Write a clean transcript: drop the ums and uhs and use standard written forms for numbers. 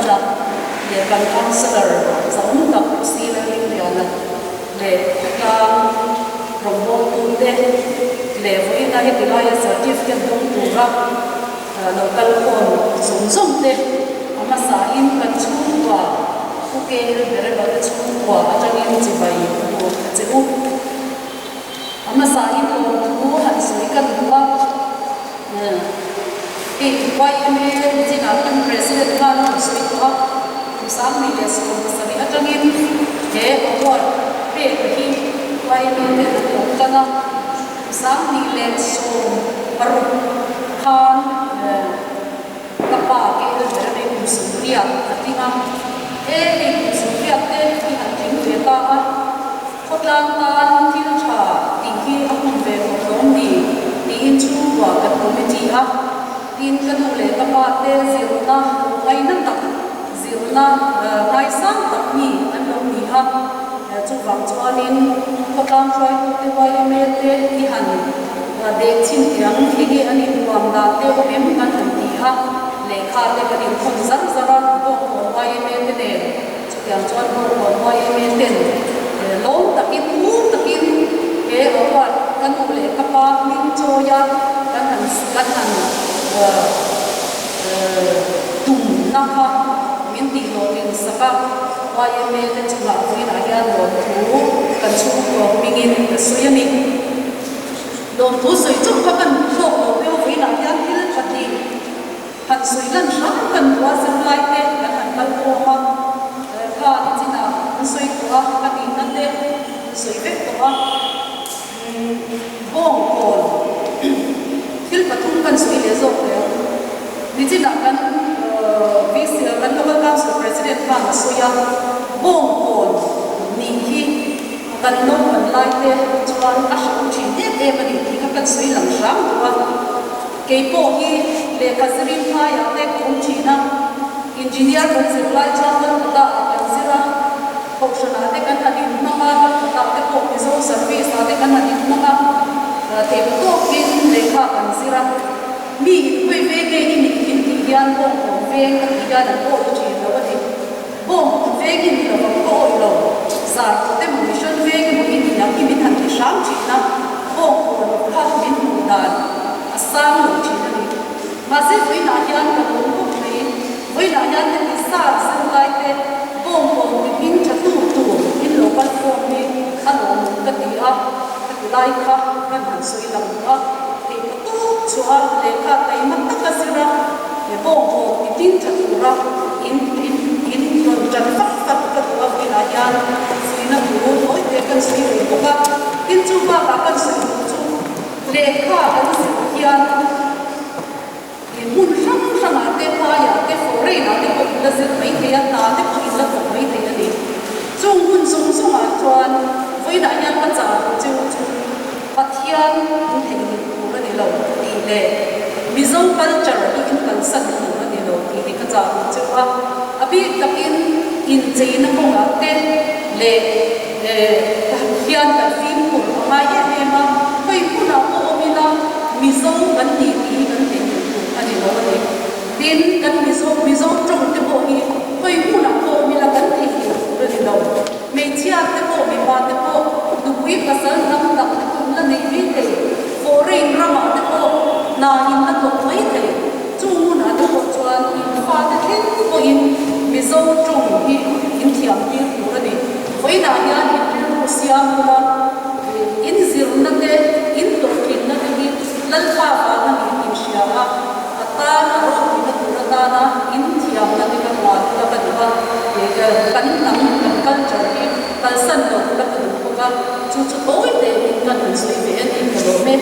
là để cần counselor giống tập si là những điều là để ta promote tu thế để với ta hiện tại là certificate đông tu ra local con giống thế mà sa in cần chung qua ok để rồi là chung qua cho nên chỉ vậy của chỉ u mà sa in con tu hẳn suy cần qua cái quay mê chỉ là con president là nó suy qua sáng nay để xuống sa đi cho nên cái ở về khi quay mê để được cho nó sáng nay lên xuống baru khan kapag kailan may kusuriat at tingam may kusuriat di hanting kita khotlang tan tincha tinghi akong ve khotong ni inchu wa kan committee tin kan ule kapate zirna ai na tak zirna ngai sang tak ni an lo ni chu wang chuanin khotlang try te wai me te di han de chin yang higi ani nuam da te o mem kan ti le kha te kan in khon zar zaran ko wai me te ne yang chuan ko wai me ten lo takin mu takin ke o wa kan u le ka pa min choya kan han tum na kha min ti lo tin saka wai me te chunga wi na ya lo thu kan chu ko mingin suyani đồng thu soi chung các bạn thuộc đầu tiêu với đại gia thiên phật đi hạt soi lần sáng cần qua dân lai tên là hạt bal cô hoa cả chỉ là soi qua các đi năn tên soi vết qua bông cồn thiên phật thung cần soi lễ dục đấy đi chỉ là cần vice cần local council president là soi bông cồn nị khi kan no kan lai te chuan a hring thin te mani thi ka kan sui lang ram tua ke po hi le kasrin pha ya te kum thina engineer kan sir lai cha kan ta kan sira option ate kan hanin mama kan ta te po mizo service ate kan hanin mama te ko kin le kha kan sira mi koi ve ke ni kin ti yan ko ve ka ti ya na ko chi lo wa ti bom ve ki ni lo ko lo sa te mo mission ve ki mo ni ya ki min han ti sham chi na bom ko kha min mu dan asam lo chi na ni ma se vi na yan ka lo ko ni vi na yan ni sa sa lai te bom ko ni min cha tu in lo kan ko ni ano ka ti a ka lai kha kan han sui lam a ti tu chua le kha tai mat ta ka sira e bom ko ni tin cha tu ra in ron chan fat fat ka tu a vi na yan sina bu oi te kan sui ri ko ka tin chu ba ka kan sui chu le kha kan sui hian mun sang a te pha ya te foreign a te ko la zir mai te ya ta te ko la ko mai te ni chung mun sung sung a chuan voi na yan ka cha chu pathian mun thei ni ko ni lo ti le mizo culture hi in kan san ni ni lo ti ka cha chu a bi takin in chei na ko ga te le hian ka film ko ma ye me ma koi ku na ko mi la mizo kan ni ti kan te ani lo ni tin kan mizo trong te bo hi koi ku na ko mi la kan te ni lo me chia te bo mi ba te bo du wi ka san nam dak te ku la nei ri te foreign rama te bo na in na to mai te chu mu na te bo chuan in fa te thin ko in mizo trong hi in thiam ti ku la ni voi na ya in ru siam la in zir na te in to kin na te hi lal fa ba na ni in sia ata na ro ni na tu ta na in thiam na te ka wa ta ka ba ye ka kan nam kan kan cha hi kan san to ka tu ko ka chu chu oi te in kan sui ve an in ka lo me